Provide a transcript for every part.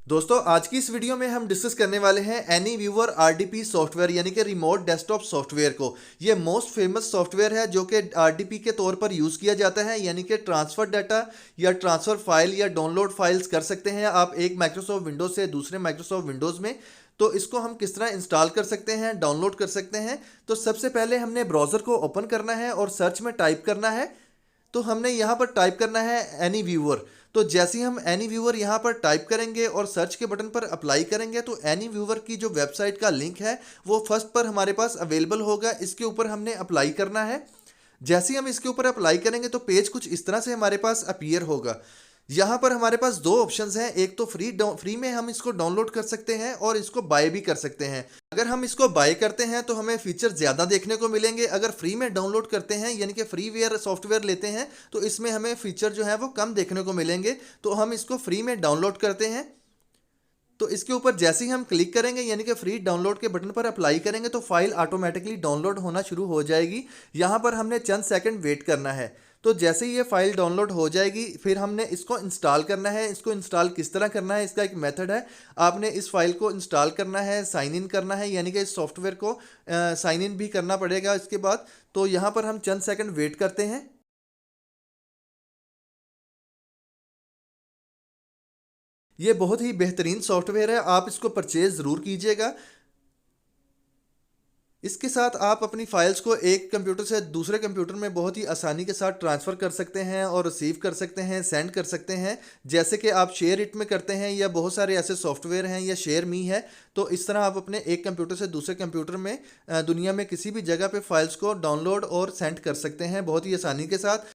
दोस्तों आज की इस वीडियो में हम डिस्कस करने वाले हैं एनी व्यूअर आरडीपी सॉफ्टवेयर यानी कि रिमोट डेस्कटॉप सॉफ्टवेयर को। ये मोस्ट फेमस सॉफ्टवेयर है जो कि आरडीपी के तौर पर यूज़ किया जाता है, यानी कि ट्रांसफर डाटा या ट्रांसफर फाइल या डाउनलोड फाइल्स कर सकते हैं आप एक माइक्रोसॉफ्ट विंडोज से दूसरे माइक्रोसॉफ्ट विंडोज़ में। तो इसको हम किस तरह इंस्टॉल कर सकते हैं, डाउनलोड कर सकते हैं। तो सबसे पहले हमने ब्राउज़र को ओपन करना है और सर्च में टाइप करना है। तो हमने यहाँ पर टाइप करना है एनी व्यूअर। तो जैसे ही हम एनी व्यूअर यहाँ पर टाइप करेंगे और सर्च के बटन पर अप्लाई करेंगे तो एनी व्यूअर की जो वेबसाइट का लिंक है वो फर्स्ट पर हमारे पास अवेलेबल होगा। इसके ऊपर हमने अप्लाई करना है। जैसे ही हम इसके ऊपर अप्लाई करेंगे तो पेज कुछ इस तरह से हमारे पास अपीयर होगा। यहाँ पर हमारे पास दो ऑप्शंस हैं, एक तो फ्री में हम इसको डाउनलोड कर सकते हैं और इसको बाय भी कर सकते हैं। अगर हम इसको बाय करते हैं तो हमें फीचर ज़्यादा देखने को मिलेंगे। अगर फ्री में डाउनलोड करते हैं यानी कि फ्रीवेयर सॉफ्टवेयर लेते हैं तो इसमें हमें फीचर जो है वो कम देखने को मिलेंगे। तो हम इसको फ्री में डाउनलोड करते हैं। तो इसके ऊपर जैसे ही हम क्लिक करेंगे यानी कि फ्री डाउनलोड के बटन पर अप्लाई करेंगे तो फाइल ऑटोमेटिकली डाउनलोड होना शुरू हो जाएगी। यहाँ पर हमने चंद सेकंड वेट करना है। तो जैसे ही ये फाइल डाउनलोड हो जाएगी फिर हमने इसको इंस्टॉल करना है। इसको इंस्टॉल किस तरह करना है, इसका एक मेथड है। आपने इस फाइल को इंस्टॉल करना है, साइन इन करना है, यानी कि इस सॉफ्टवेयर को साइन इन भी करना पड़ेगा इसके बाद। तो यहाँ पर हम चंद सेकंड वेट करते हैं। ये बहुत ही बेहतरीन सॉफ्टवेयर है, आप इसको परचेज ज़रूर कीजिएगा। इसके साथ आप अपनी फाइल्स को एक कंप्यूटर से दूसरे कंप्यूटर में बहुत ही आसानी के साथ ट्रांसफ़र कर सकते हैं और रिसीव कर सकते हैं, सेंड कर सकते हैं। जैसे कि आप शेयर इट में करते हैं या बहुत सारे ऐसे सॉफ्टवेयर हैं या शेयर मी है। तो इस तरह आप अपने एक कंप्यूटर से दूसरे कंप्यूटर में दुनिया में किसी भी जगह पे फाइल्स को डाउनलोड और सेंड कर सकते हैं बहुत ही आसानी के साथ।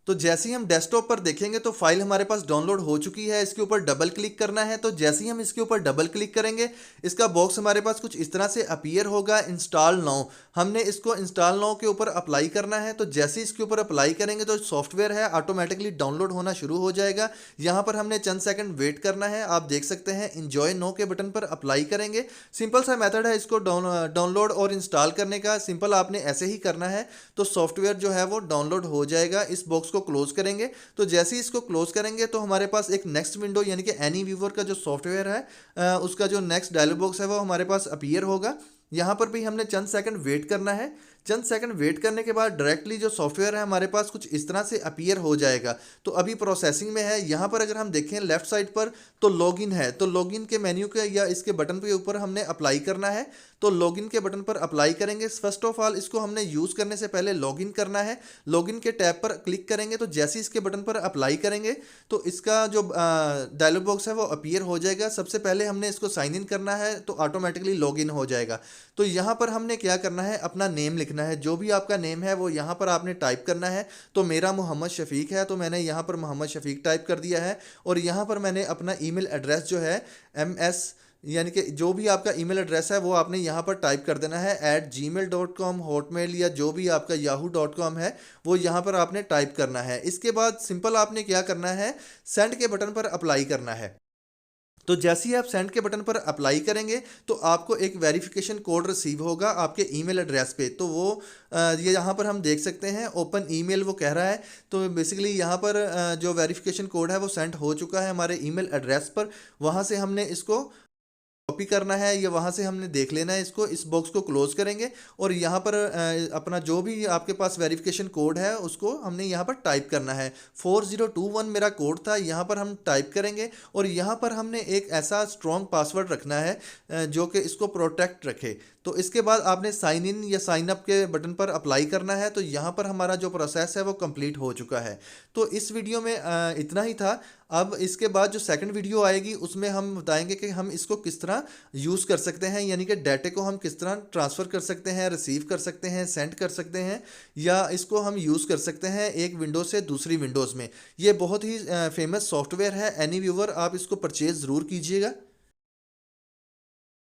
तो जैसे ही हम डेस्कटॉप पर देखेंगे तो फाइल हमारे पास डाउनलोड हो चुकी है। इसके ऊपर डबल क्लिक करना है। तो जैसे ही हम इसके ऊपर डबल क्लिक करेंगे इसका बॉक्स हमारे पास कुछ इस तरह से अपीयर होगा, इंस्टॉल नाउ। हमने इसको इंस्टॉल नाउ के ऊपर अप्लाई करना है। तो जैसे ही इसके ऊपर अप्लाई करेंगे तो सॉफ्टवेयर है ऑटोमेटिकली डाउनलोड होना शुरू हो जाएगा। यहाँ पर हमने चंद सेकंड वेट करना है। आप देख सकते हैं इंजॉय नो के बटन पर अप्लाई करेंगे। सिंपल सा मेथड है इसको डाउनलोड और इंस्टॉल करने का। सिंपल आपने ऐसे ही करना है तो सॉफ्टवेयर जो है वो डाउनलोड हो जाएगा। इस बॉक्स को क्लोज करेंगे। तो जैसे ही इसको क्लोज करेंगे तो हमारे पास एक नेक्स्ट विंडो यानी कि एनी व्यूअर का जो सॉफ्टवेयर है उसका जो नेक्स्ट डायलॉग बॉक्स है वो हमारे पास अपीयर होगा। यहाँ पर भी हमने चंद सेकंड वेट करना है। चंद सेकंड वेट करने के बाद डायरेक्टली जो सॉफ्टवेयर है हमारे पास कुछ इस तरह से अपीयर हो जाएगा। तो अभी प्रोसेसिंग में है। यहाँ पर अगर हम देखें लेफ्ट साइड पर तो लॉगिन है। तो लॉगिन के मेन्यू के या इसके बटन के ऊपर हमने अप्लाई करना है। तो लॉगिन के बटन पर अप्लाई करेंगे। फर्स्ट ऑफ ऑल इसको हमने यूज़ करने से पहले लॉगिन करना है। लॉगिन के टैब पर क्लिक करेंगे तो जैसे इसके बटन पर अप्लाई करेंगे तो इसका जो डायलॉग बॉक्स है वो अपीयर हो जाएगा। सबसे पहले हमने इसको साइन इन करना है तो ऑटोमेटिकली लॉगिन हो जाएगा। तो यहाँ पर हमने क्या करना है, अपना नेम लिखना है। जो भी आपका नेम है वो यहाँ पर आपने टाइप करना है। तो मेरा मोहम्मद शफीक है तो मैंने यहाँ पर मोहम्मद शफीक टाइप कर दिया है। और यहाँ पर मैंने अपना ईमेल एड्रेस जो है MS यानी कि जो भी आपका ईमेल एड्रेस है वो आपने यहाँ पर टाइप कर देना है @gmail.com, हॉटमेल या जो भी आपका yahoo.com है वो यहाँ पर आपने टाइप करना है। इसके बाद सिंपल आपने क्या करना है, सेंड के बटन पर अप्लाई करना है। तो जैसे ही आप सेंड के बटन पर अप्लाई करेंगे तो आपको एक वेरिफिकेशन कोड रिसीव होगा आपके ईमेल एड्रेस पे। तो वो ये यहाँ पर हम देख सकते हैं ओपन ईमेल वो कह रहा है। तो बेसिकली यहाँ पर जो वेरिफिकेशन कोड है वो सेंड हो चुका है हमारे ईमेल एड्रेस पर। वहाँ से हमने इसको कॉपी करना है या वहाँ से हमने देख लेना है इसको। इस बॉक्स को क्लोज करेंगे और यहाँ पर अपना जो भी आपके पास वेरिफिकेशन कोड है उसको हमने यहाँ पर टाइप करना है। 4021 मेरा कोड था, यहाँ पर हम टाइप करेंगे। और यहाँ पर हमने एक ऐसा स्ट्रॉन्ग पासवर्ड रखना है जो कि इसको प्रोटेक्ट रखे। तो इसके बाद आपने साइन इन या साइन अप के बटन पर अप्लाई करना है। तो यहाँ पर हमारा जो प्रोसेस है वो कंप्लीट हो चुका है। तो इस वीडियो में इतना ही था। अब इसके बाद जो सेकंड वीडियो आएगी उसमें हम बताएंगे कि हम इसको किस तरह यूज़ कर सकते हैं, यानी कि डाटे को हम किस तरह ट्रांसफ़र कर सकते हैं, रिसीव कर सकते हैं, सेंड कर सकते हैं, या इसको हम यूज़ कर सकते हैं एक विंडोज़ से दूसरी विंडोज़ में। ये बहुत ही फेमस सॉफ्टवेयर है एनी व्यूवर, आप इसको परचेज़ ज़रूर कीजिएगा।